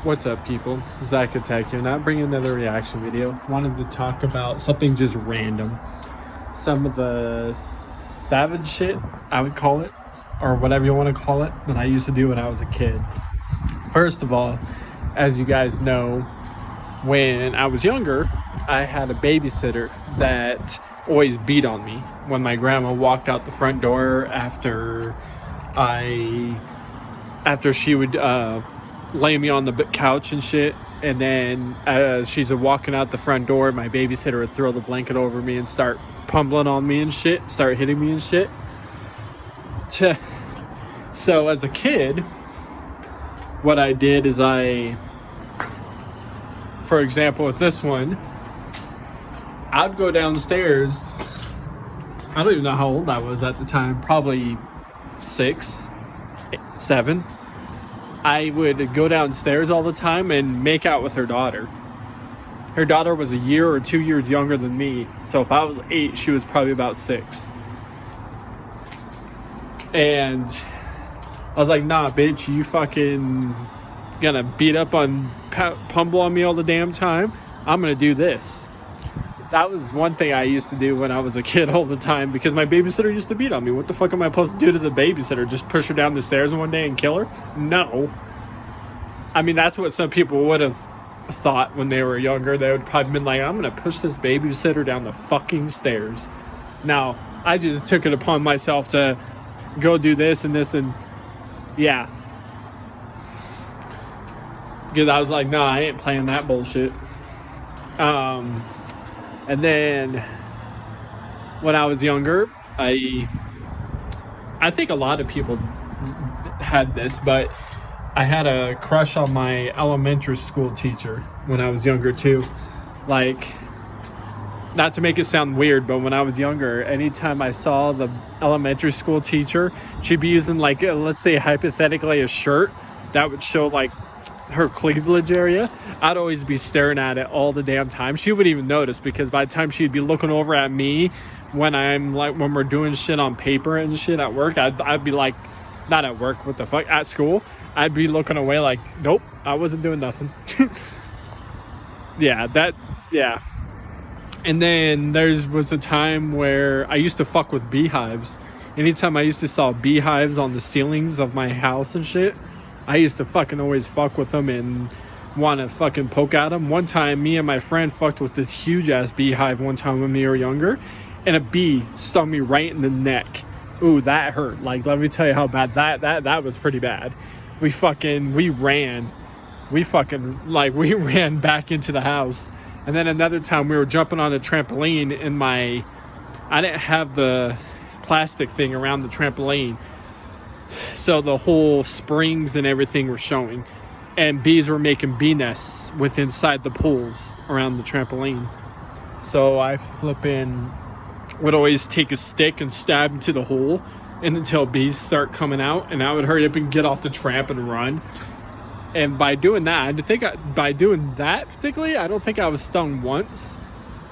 What's up, people? Zach Attack here, not bringing another reaction video. Wanted to talk about something just random. Some of the savage shit, I would call it, or whatever you want to call it, that I used to do when I was a kid. First of all, as you guys know, when I was younger, I had a babysitter that always beat on me when my grandma walked out the front door after she would lay me on the couch and shit. And then as she's walking out the front door, my babysitter would throw the blanket over me and start pummeling on me and shit, start hitting me and shit. So as a kid, what I did is for example, with this one, I'd go downstairs. I don't even know how old I was at the time, probably 6, 7. I would go downstairs all the time and make out with her daughter. Her daughter was a year or 2 years younger than me. So if I was 8, she was probably about 6. And I was like, nah, bitch, you fucking gonna beat up on, pummel on me all the damn time? I'm gonna do this. That was one thing I used to do when I was a kid all the time, because my babysitter used to beat on me. What the fuck am I supposed to do to the babysitter? Just push her down the stairs one day and kill her? No. I mean, that's what some people would have thought when they were younger. They would probably been like, I'm gonna push this babysitter down the fucking stairs. Now, I just took it upon myself to go do this and this and yeah. Because I was like, nah, I ain't playing that bullshit. And then when I was younger, I think a lot of people had this, but I had a crush on my elementary school teacher when I was younger too. Like, not to make it sound weird, but when I was younger, anytime I saw the elementary school teacher, she'd be using, like, let's say hypothetically a shirt that would show like her cleavage area. I'd always be staring at it all the damn time. She wouldn't even notice, because by the time she'd be looking over at me when we're doing shit on paper and shit at work, I'd be like, not at work, what the fuck, at school, I'd be looking away like, nope, I wasn't doing nothing. Yeah. And then was a time where I used to fuck with beehives. Anytime I used to saw beehives on the ceilings of my house and shit, I used to fucking always fuck with them and want to fucking poke at them. One time, me and my friend fucked with this huge ass beehive one time when we were younger, and a bee stung me right in the neck. Ooh, that hurt. Like, let me tell you how bad that was. Pretty bad. We ran back into the house. And then another time we were jumping on the trampoline, and I didn't have the plastic thing around the trampoline, so the whole springs and everything were showing, and bees were making bee nests inside the pools around the trampoline. So I would always take a stick and stab into the hole, and until bees start coming out, and I would hurry up and get off the tramp and run. And by doing that, particularly, I don't think I was stung once.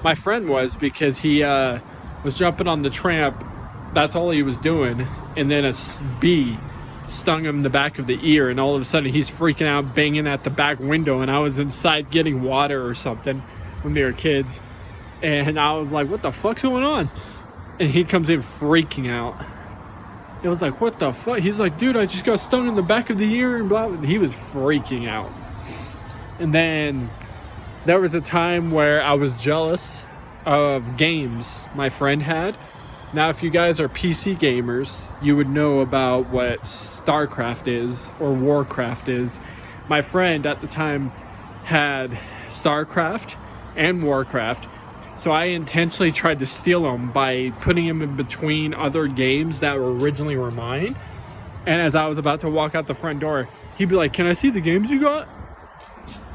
My friend was, because he was jumping on the tramp. That's all he was doing. And then a bee stung him in the back of the ear. And all of a sudden, he's freaking out, banging at the back window. And I was inside getting water or something when we were kids. And I was like, what the fuck's going on? And he comes in freaking out. It was like, what the fuck? He's like, dude, I just got stung in the back of the ear and blah, blah. He was freaking out. And then there was a time where I was jealous of games my friend had. Now, if you guys are PC gamers, you would know about what StarCraft is or Warcraft is. My friend at the time had StarCraft and Warcraft. So I intentionally tried to steal them by putting them in between other games that originally were mine. And as I was about to walk out the front door, he'd be like, can I see the games you got?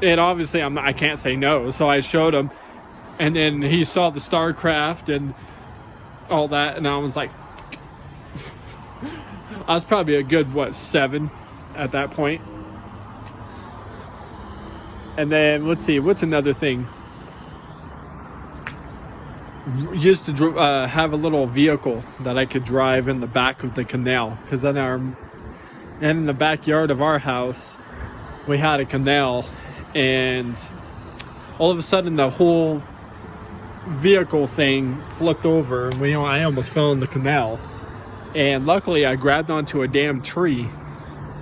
And obviously I can't say no. So I showed him. And then he saw the StarCraft and all that. And I was like, I was probably a good, 7 at that point. And then let's see, what's another thing? Used to have a little vehicle that I could drive in the back of the canal, because in the backyard of our house we had a canal, and all of a sudden the whole vehicle thing flipped over, and I almost fell in the canal. And luckily I grabbed onto a damn tree,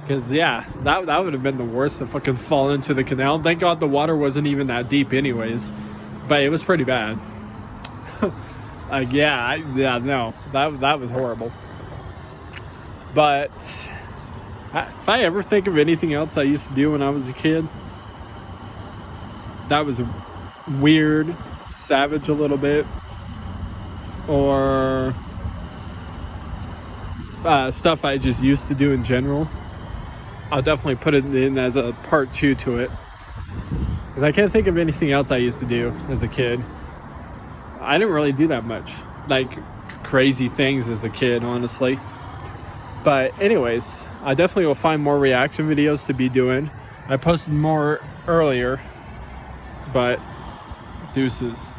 because that would have been the worst to fucking fall into the canal. Thank God the water wasn't even that deep anyways, but it was pretty bad. Like, no, that was horrible. But if I ever think of anything else I used to do when I was a kid, that was weird, savage a little bit, or stuff I just used to do in general, I'll definitely put it in as a part 2 to it. Because I can't think of anything else I used to do as a kid. I didn't really do that much, like crazy things as a kid, honestly. But anyways, I definitely will find more reaction videos to be doing. I posted more earlier, but deuces.